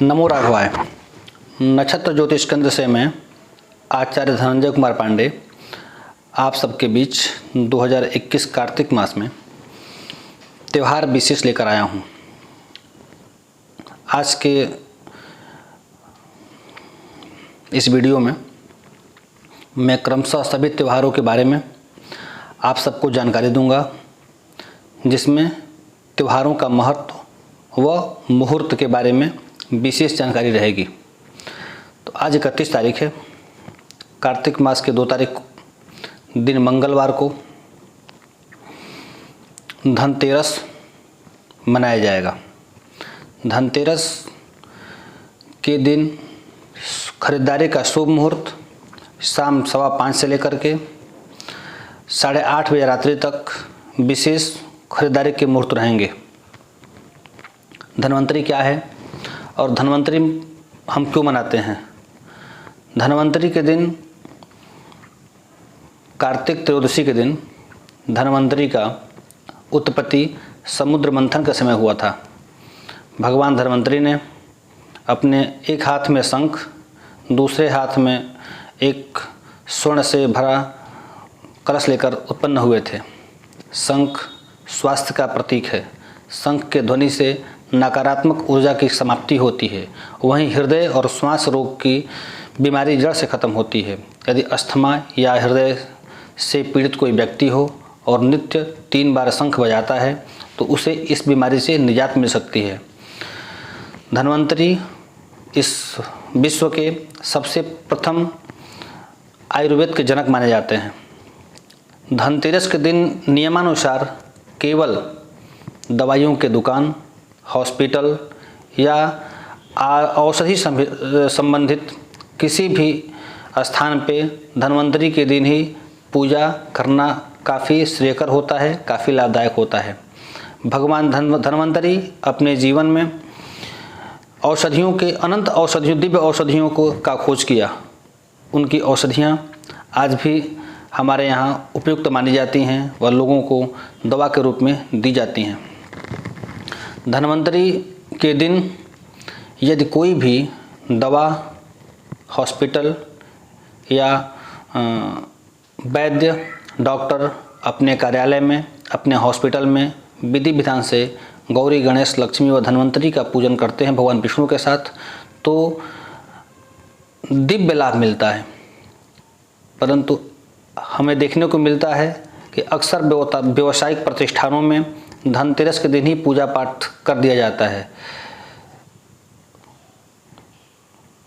नमो राघवाय। नक्षत्र ज्योतिष केंद्र से मैं आचार्य धनंजय कुमार पांडे आप सबके बीच 2021 कार्तिक मास में त्यौहार विशेष लेकर आया हूँ। आज के इस वीडियो में मैं क्रमशः सभी त्योहारों के बारे में आप सबको जानकारी दूंगा, जिसमें त्योहारों का महत्व व मुहूर्त के बारे में विशेष जानकारी रहेगी। तो आज 31 तारीख है। कार्तिक मास के 2 तारीख दिन मंगलवार को धनतेरस मनाया जाएगा। धनतेरस के दिन खरीदारी का शुभ मुहूर्त शाम 5:15 से लेकर के 8:30 बजे रात्रि तक विशेष खरीदारी के मुहूर्त रहेंगे। धन्वंतरी क्या है और धन्वंतरी हम क्यों मनाते हैं? धन्वंतरी के दिन, कार्तिक त्रयोदशी के दिन धन्वंतरी का उत्पत्ति समुद्र मंथन के समय हुआ था। भगवान धन्वंतरी ने अपने एक हाथ में शंख, दूसरे हाथ में एक स्वर्ण से भरा कलश लेकर उत्पन्न हुए थे। शंख स्वास्थ्य का प्रतीक है। शंख के ध्वनि से नकारात्मक ऊर्जा की समाप्ति होती है। वहीं हृदय और श्वास रोग की बीमारी जड़ से खत्म होती है। यदि अस्थमा या हृदय से पीड़ित कोई व्यक्ति हो और नित्य 3 बार शंख बजाता है तो उसे इस बीमारी से निजात मिल सकती है। धन्वंतरी इस विश्व के सबसे प्रथम आयुर्वेद के जनक माने जाते हैं। धनतेरस के दिन नियमानुसार केवल दवाइयों के दुकान, हॉस्पिटल या औषधि संबंधित किसी भी स्थान पे धन्वंतरी के दिन ही पूजा करना काफ़ी श्रेयकर होता है, काफ़ी लाभदायक होता है। भगवान धन्वंतरी अपने जीवन में औषधियों के अनंत औषधियों, दिव्य औषधियों का खोज किया। उनकी औषधियाँ आज भी हमारे यहाँ उपयुक्त मानी जाती हैं व लोगों को दवा के रूप में दी जाती हैं। धन्वंतरी के दिन यदि कोई भी दवा, हॉस्पिटल या वैद्य, डॉक्टर अपने कार्यालय में, अपने हॉस्पिटल में विधि विधान से गौरी, गणेश, लक्ष्मी व धन्वंतरी का पूजन करते हैं भगवान विष्णु के साथ, तो दिव्य लाभ मिलता है। परंतु हमें देखने को मिलता है कि अक्सर व्यावसायिक प्रतिष्ठानों में धनतेरस के दिन ही पूजा पाठ कर दिया जाता है।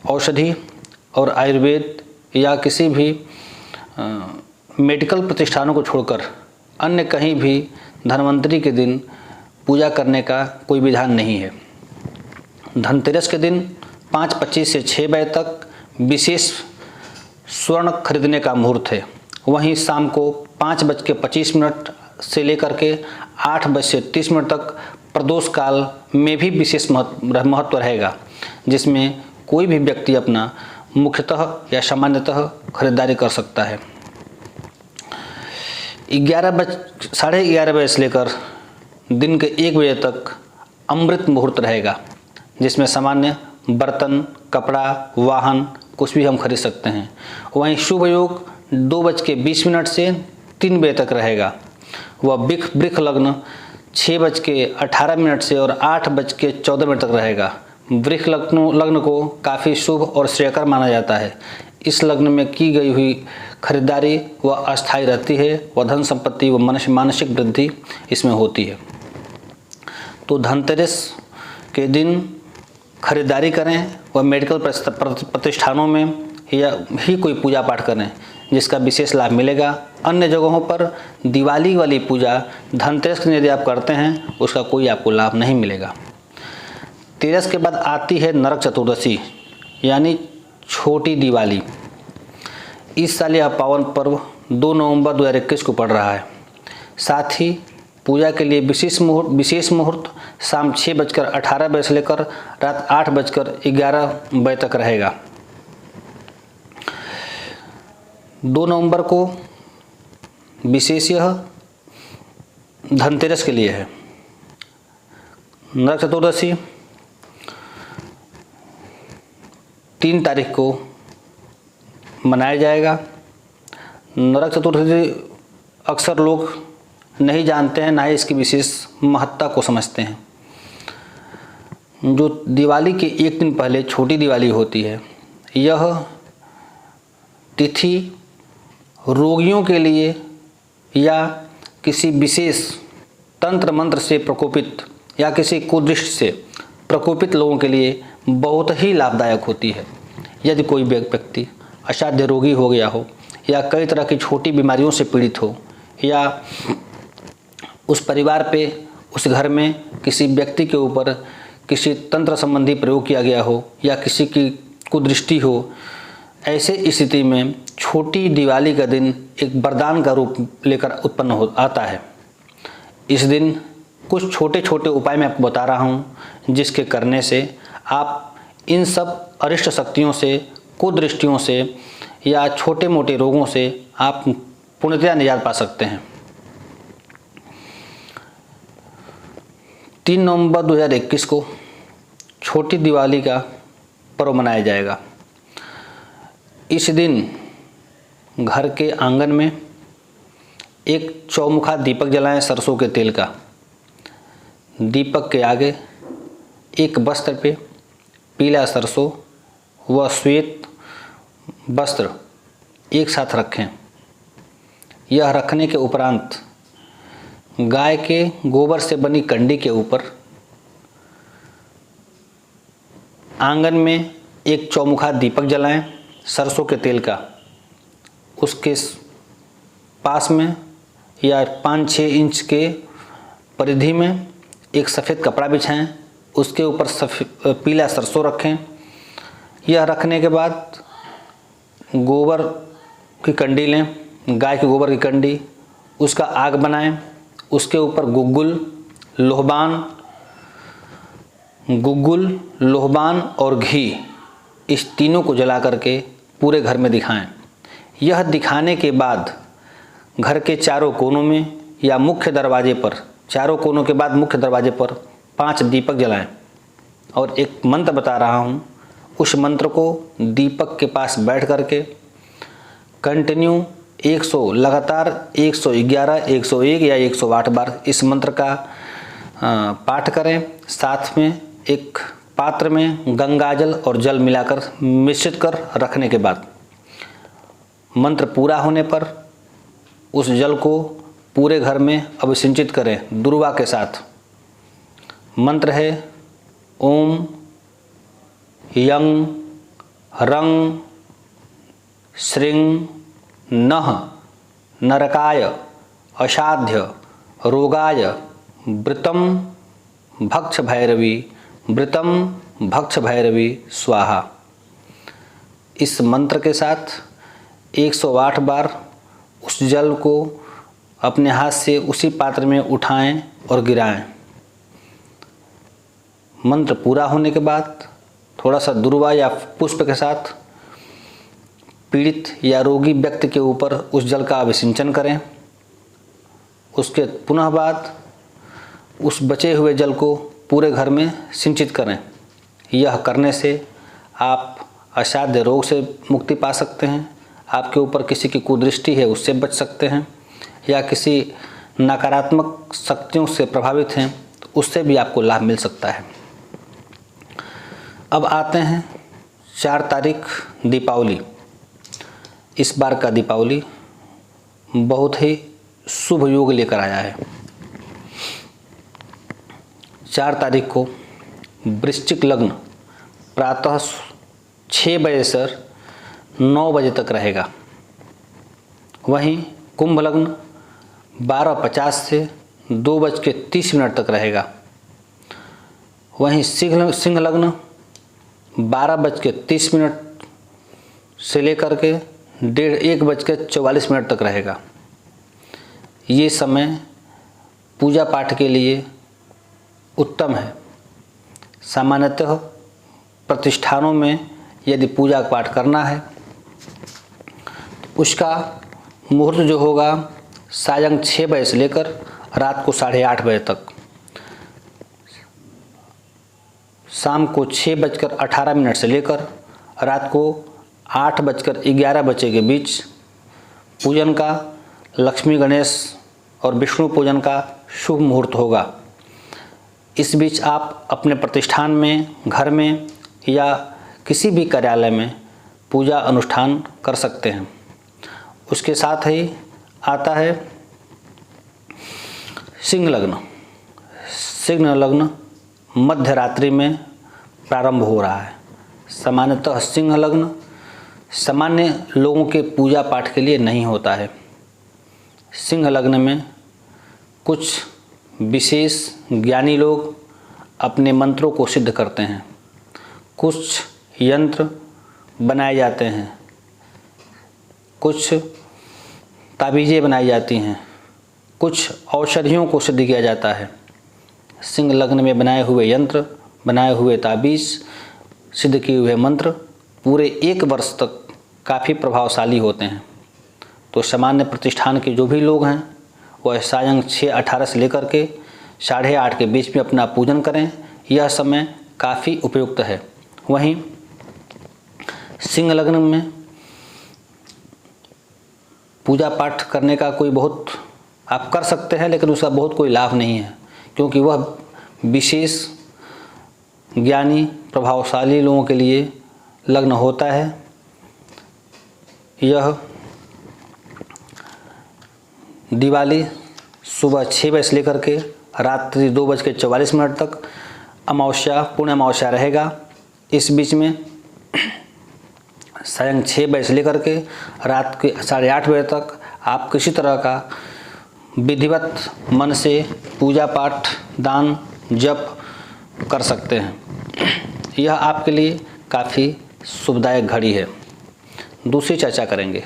औषधि और आयुर्वेद या किसी भी मेडिकल प्रतिष्ठानों को छोड़कर अन्य कहीं भी धन्वंतरी के दिन पूजा करने का कोई विधान नहीं है। धनतेरस के दिन 5:25 से 6 बजे तक विशेष स्वर्ण खरीदने का मुहूर्त है। वहीं शाम को 5:25 से लेकर के 8:30 तक प्रदोष काल में भी विशेष महत्व रहेगा, जिसमें कोई भी व्यक्ति अपना मुख्यतः या सामान्यतः खरीदारी कर सकता है। 11:30 बजे से लेकर दिन के 1 बजे तक अमृत मुहूर्त रहेगा, जिसमें सामान्य बर्तन, कपड़ा, वाहन कुछ भी हम खरीद सकते हैं। वहीं शुभ योग 2:20 से 3 बजे तक रहेगा। वह वृख लग्न 6:18 से और 8:14 तक रहेगा। वृख लग्न को काफ़ी शुभ और श्रेयकर माना जाता है। इस लग्न में की गई हुई खरीदारी वह अस्थायी रहती है व धन संपत्ति व मानसिक वृद्धि इसमें होती है। तो धनतेरस के दिन खरीदारी करें व मेडिकल प्रतिष्ठानों में या ही कोई पूजा पाठ करें, जिसका विशेष लाभ मिलेगा। अन्य जगहों पर दिवाली वाली पूजा धनतेरस के दिन यदि आप करते हैं उसका कोई आपको लाभ नहीं मिलेगा। तेरस के बाद आती है नरक चतुर्दशी यानी छोटी दिवाली। इस साल यह पावन पर्व 2 नवंबर 2021 को पड़ रहा है। साथ ही पूजा के लिए विशेष मुहूर्त शाम 6:18 से लेकर रात 8:11 तक रहेगा। 2 नवंबर को विशेष यह धनतेरस के लिए है। नरक चतुर्दशी 3 तारीख को मनाया जाएगा। नरक चतुर्दशी अक्सर लोग नहीं जानते हैं, ना ही इसकी विशेष महत्ता को समझते हैं। जो दिवाली के एक दिन पहले छोटी दिवाली होती है, यह तिथि रोगियों के लिए या किसी विशेष तंत्र मंत्र से प्रकोपित या किसी कुदृष्टि से प्रकोपित लोगों के लिए बहुत ही लाभदायक होती है। यदि कोई व्यक्ति असाध्य रोगी हो गया हो या कई तरह की छोटी बीमारियों से पीड़ित हो, या उस परिवार पे, उस घर में किसी व्यक्ति के ऊपर किसी तंत्र संबंधी प्रयोग किया गया हो या किसी की कुदृष्टि हो, ऐसे स्थिति में छोटी दिवाली का दिन एक वरदान का रूप लेकर उत्पन्न आता है। इस दिन कुछ छोटे छोटे उपाय मैं आपको बता रहा हूँ, जिसके करने से आप इन सब अरिष्ट शक्तियों से, कुदृष्टियों से या छोटे मोटे रोगों से आप पूर्णतया निजात पा सकते हैं। 3 नवंबर 2021 को छोटी दिवाली का पर्व मनाया जाएगा। इस दिन घर के आंगन में एक चौमुखा दीपक जलाएं सरसों के तेल का। दीपक के आगे एक वस्त्र पे पीला सरसों व श्वेत वस्त्र एक साथ रखें। यह रखने के उपरांत गाय के गोबर से बनी कंडी के ऊपर आंगन में एक चौमुखा दीपक जलाएं सरसों के तेल का। उसके पास में या 5-6 इंच के परिधि में एक सफ़ेद कपड़ा बिछाएं, उसके ऊपर पीला सरसों रखें। यह रखने के बाद गोबर की कंडी लें, गाय के गोबर की कंडी, उसका आग बनाएं। उसके ऊपर गुग्गुल, लोहबान और घी, इस तीनों को जला करके पूरे घर में दिखाएं। यह दिखाने के बाद घर के चारों कोनों में या मुख्य दरवाजे पर, चारों कोनों के बाद मुख्य दरवाजे पर 5 दीपक जलाएं। और एक मंत्र बता रहा हूँ, उस मंत्र को दीपक के पास बैठ करके कंटिन्यू 100 लगातार 111, 101 या 108 बार इस मंत्र का पाठ करें। साथ में एक पात्र में गंगाजल और जल मिलाकर मिश्रित कर रखने के बाद मंत्र पूरा होने पर उस जल को पूरे घर में अभिसिंचित करें दुर्वा के साथ। मंत्र है ओम यं रं श्रीं नः नरकाय असाध्य रोगाय वृतं भक्ष भैरवी स्वाहा। इस मंत्र के साथ 108 बार उस जल को अपने हाथ से उसी पात्र में उठाएं और गिराएं। मंत्र पूरा होने के बाद थोड़ा सा दुर्वा या पुष्प के साथ पीड़ित या रोगी व्यक्ति के ऊपर उस जल का अभिसिंचन करें। उसके पुनः बाद उस बचे हुए जल को पूरे घर में सिंचित करें। यह करने से आप असाध्य रोग से मुक्ति पा सकते हैं, आपके ऊपर किसी की कुदृष्टि है उससे बच सकते हैं, या किसी नकारात्मक शक्तियों से प्रभावित हैं तो उससे भी आपको लाभ मिल सकता है। अब आते हैं 4 तारीख दीपावली। इस बार का दीपावली बहुत ही शुभ योग लेकर आया है। 4 तारीख को वृश्चिक लग्न प्रातः 6 बजे से 9 बजे तक रहेगा। वहीं कुंभ लग्न 12:50 से 2:30 तक रहेगा। वहीं सिंह लग्न 12:30 से लेकर के 1:44 तक रहेगा। ये समय पूजा पाठ के लिए उत्तम है। सामान्यतः प्रतिष्ठानों में यदि पूजा पाठ करना है तो उसका मुहूर्त जो होगा सायं 6 बजे से लेकर रात को 8:30 बजे तक। शाम को 6:18 से लेकर रात को 8:11 के बीच पूजन का लक्ष्मी गणेश और विष्णु पूजन का शुभ मुहूर्त होगा। इस बीच आप अपने प्रतिष्ठान में, घर में या किसी भी कार्यालय में पूजा अनुष्ठान कर सकते हैं। उसके साथ ही आता है सिंह लग्न। सिंह लग्न मध्य रात्रि में प्रारंभ हो रहा है। सामान्यतः सिंह लग्न सामान्य लोगों के पूजा पाठ के लिए नहीं होता है। सिंह लग्न में कुछ विशेष ज्ञानी लोग अपने मंत्रों को सिद्ध करते हैं। कुछ यंत्र बनाए जाते हैं, कुछ ताबीज़ें बनाई जाती हैं, कुछ औषधियों को सिद्ध किया जाता है। सिंह लग्न में बनाए हुए यंत्र, बनाए हुए ताबीज़, सिद्ध किए हुए मंत्र पूरे 1 वर्ष तक काफ़ी प्रभावशाली होते हैं। तो सामान्य प्रतिष्ठान के जो भी लोग हैं वह सायं 6:18 से लेकर के 8:30 के बीच में अपना पूजन करें। यह समय काफ़ी उपयुक्त है। वहीं सिंह लग्न में पूजा पाठ करने का कोई बहुत आप कर सकते हैं, लेकिन उसका बहुत कोई लाभ नहीं है, क्योंकि वह विशेष ज्ञानी प्रभावशाली लोगों के लिए लग्न होता है। यह दिवाली सुबह 6 बजे से लेकर के रात्रि 2:44 तक अमावस्या, पूर्ण अमावस्या रहेगा। इस बीच में सायं 6 बजे से लेकर के रात के 8:30 बजे तक आप किसी तरह का विधिवत मन से पूजा पाठ, दान, जप कर सकते हैं। यह आपके लिए काफ़ी शुभदायक घड़ी है। दूसरी चर्चा करेंगे,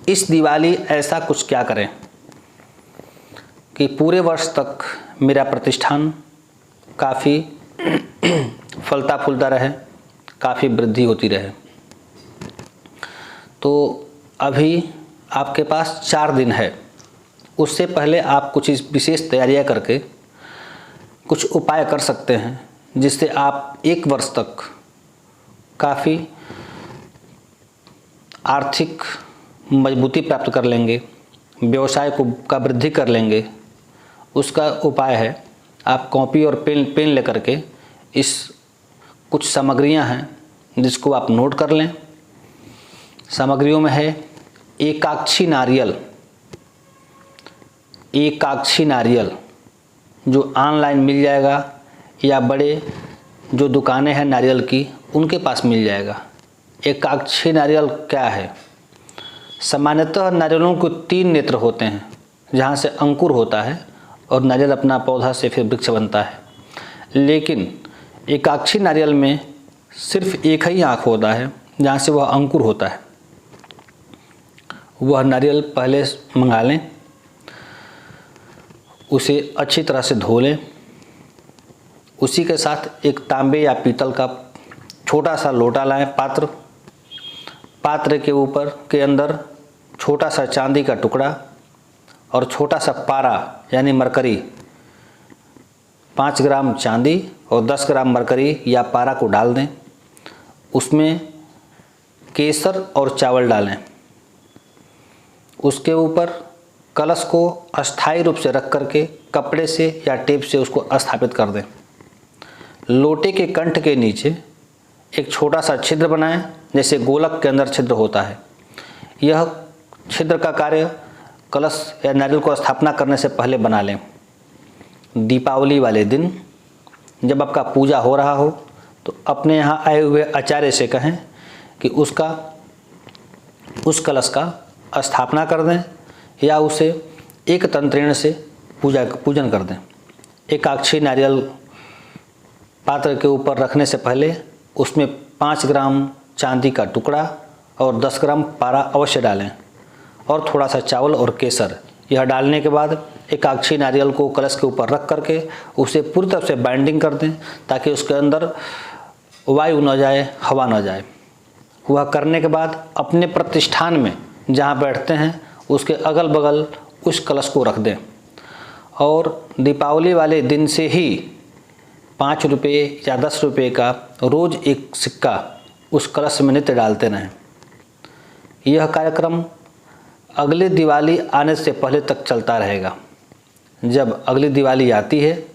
इस दिवाली ऐसा कुछ क्या करें कि पूरे वर्ष तक मेरा प्रतिष्ठान काफ़ी फलता फूलता रहे, काफ़ी वृद्धि होती रहे। तो अभी आपके पास 4 दिन है। उससे पहले आप कुछ विशेष तैयारियां करके कुछ उपाय कर सकते हैं, जिससे आप 1 वर्ष तक काफ़ी आर्थिक मजबूती प्राप्त कर लेंगे, व्यवसाय का वृद्धि कर लेंगे। उसका उपाय है, आप कॉपी और पेन लेकर के इस कुछ सामग्रियां हैं जिसको आप नोट कर लें। सामग्रियों में है एकाक्षी नारियल। एकाक्षी नारियल जो ऑनलाइन मिल जाएगा या बड़े जो दुकानें हैं नारियल की उनके पास मिल जाएगा। एकाक्षी नारियल क्या है? सामान्यतः नारियलों को 3 नेत्र होते हैं, जहाँ से अंकुर होता है और नारियल अपना पौधा से फिर वृक्ष बनता है। लेकिन एकाक्षी नारियल में सिर्फ एक ही आँख होता है जहाँ से वह अंकुर होता है। वह नारियल पहले मंगा लें, उसे अच्छी तरह से धो लें। उसी के साथ एक तांबे या पीतल का छोटा सा लोटा लाएं, पात्र के ऊपर के अंदर छोटा सा चांदी का टुकड़ा और छोटा सा पारा यानी मरकरी, 5 ग्राम चांदी और 10 ग्राम मरकरी या पारा को डाल दें। उसमें केसर और चावल डालें। उसके ऊपर कलश को अस्थायी रूप से रख करके कपड़े से या टेप से उसको स्थापित कर दें। लोटे के कंठ के नीचे एक छोटा सा छिद्र बनाएं, जैसे गोलक के अंदर छिद्र होता है। यह छिद्र का कार्य कलश या नारियल को स्थापना करने से पहले बना लें। दीपावली वाले दिन जब आपका पूजा हो रहा हो तो अपने यहाँ आए हुए आचार्य से कहें कि उस कलश का स्थापना कर दें या उसे एक तंत्रीण से पूजन कर दें। एकाक्षी नारियल पात्र के ऊपर रखने से पहले उसमें 5 ग्राम चांदी का टुकड़ा और 10 ग्राम पारा अवश्य डालें और थोड़ा सा चावल और केसर। यह डालने के बाद एकाक्षी नारियल को कलश के ऊपर रख करके उसे पूरी तरह से बाइंडिंग कर दें, ताकि उसके अंदर वायु न जाए, हवा न जाए। वह करने के बाद अपने प्रतिष्ठान में जहाँ बैठते हैं उसके अगल बगल उस कलश को रख दें और दीपावली वाले दिन से ही 5 रुपये या 10 रुपये का रोज़ एक सिक्का उस कलश में नित्य डालते रहें। यह कार्यक्रम अगली दिवाली आने से पहले तक चलता रहेगा। जब अगली दिवाली आती है,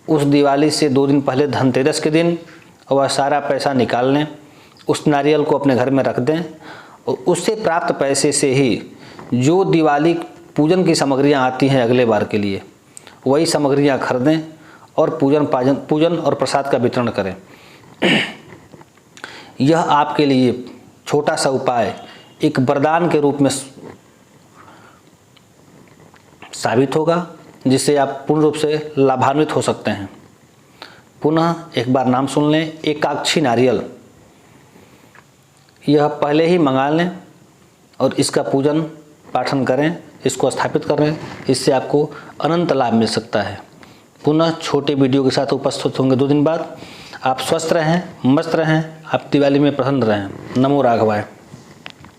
उस दिवाली से 2 दिन पहले धनतेरस के दिन वह सारा पैसा निकाल लें, उस नारियल को अपने घर में रख दें और उससे प्राप्त पैसे से ही जो दिवाली पूजन की सामग्रियां आती हैं अगले बार के लिए, वही सामग्रियां खरीदें और पूजन और प्रसाद का वितरण करें। यह आपके लिए छोटा सा उपाय एक वरदान के रूप में साबित होगा, जिससे आप पूर्ण रूप से लाभान्वित हो सकते हैं। पुनः एक बार नाम सुन लें, एकाक्षी नारियल। यह पहले ही मंगा लें और इसका पूजन पाठन करें, इसको स्थापित करें, इससे आपको अनंत लाभ मिल सकता है। पुनः छोटे वीडियो के साथ उपस्थित होंगे 2 दिन बाद। आप स्वस्थ रहें, मस्त रहें, आप दिवाली में प्रसन्न रहें। नमो राघवाय।